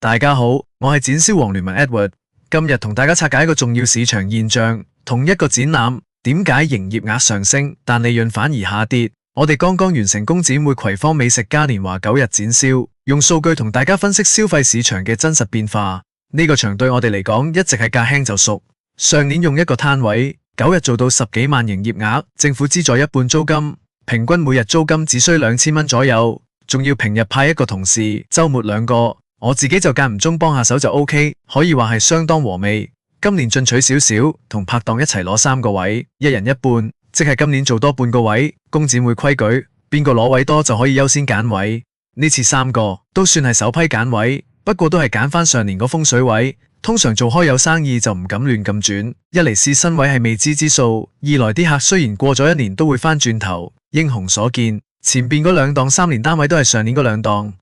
大家好，我係展銷王聯盟 Edward， 今日同大家拆解一個重要市場現象，同一個展覽，點解營業額上升，但利潤反而下跌？我哋剛剛完成工展會葵芳美食嘉年華9日展銷，用數據同大家分析消費市場嘅真實變化。呢個場對我哋嚟講一直係駕輕就熟。上年用一個攤位9日做到10幾萬營業額，政府資助一半租金，平均每日租金只需2000蚊左右，仲要平日派一個同事，週末2個。我自己就間唔中幫下手就 OK， 可以話係相當和味。今年進取少少，同拍檔一齊攞3個位，一人一半，即係今年做多半個位。工展會規矩，邊個攞位多就可以優先揀位。呢次3個都算係首批揀位，不過都係揀翻上年個風水位。通常做開有生意就唔敢亂咁轉，一嚟試新位係未知之數，二來啲客雖然過咗1年都會翻轉頭。英雄所見，前邊嗰2檔3年單位都係上年嗰2檔。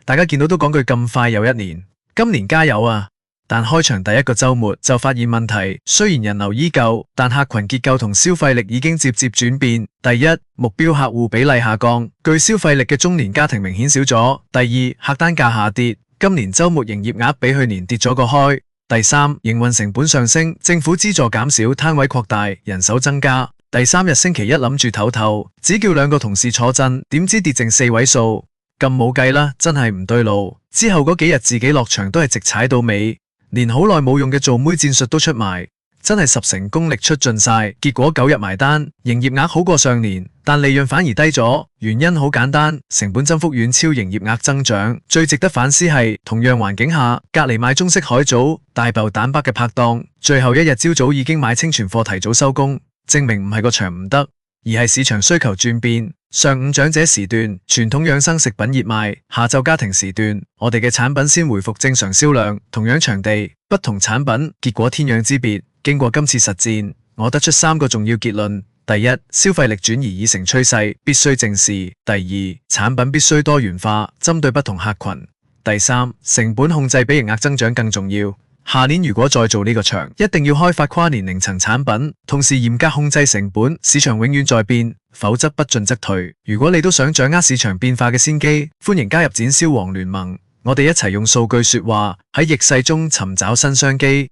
大家見到都講句咁快又1年，今年加油啊！但開場第一個週末就發現問題，雖然人流依舊，但客群結構同消費力已經節節轉變。第一，目標客戶比例下降，具消費力嘅中年家庭明顯少咗。第二，客單價下跌，今年週末營業額比去年跌咗個開。第三，營運成本上升，政府資助減少，攤位擴大，人手增加。第3日星期一諗住唞唞，只叫2個同事坐鎮，點知跌剩4位數。咁冇計啦，真係唔對路。之後嗰幾日自己落場都係直踩到尾，連好耐冇用嘅做妹戰術都出埋，真係10成功力出盡晒。結果9日埋單，營業額好過上年，但利潤反而低咗。原因好簡單，成本增幅遠超營業額增長。最值得反思係，同樣環境下，隔籬買中式海藻、大豆蛋白嘅拍檔，最後一日朝早已經買清存貨提早收工，證明唔係個場唔得，而係市場需求轉變。上午長者時段，傳統養生食品熱賣；下晝家庭時段，我哋嘅產品先回復正常銷量。同樣場地，不同產品，結果天壤之別。經過今次實戰，我得出3個重要結論：第一，消費力轉移已成趨勢，必須正視；第二，產品必須多元化，針對不同客群；第三，成本控制比營業額增長更重要。下年如果再做呢個場，一定要開發跨年齡層產品，同時嚴格控制成本。市場永遠在變，否則不進則退。如果你都想掌握市場變化嘅先機，歡迎加入展銷王聯盟，我哋一齊用數據說話，喺逆勢中尋找新商機。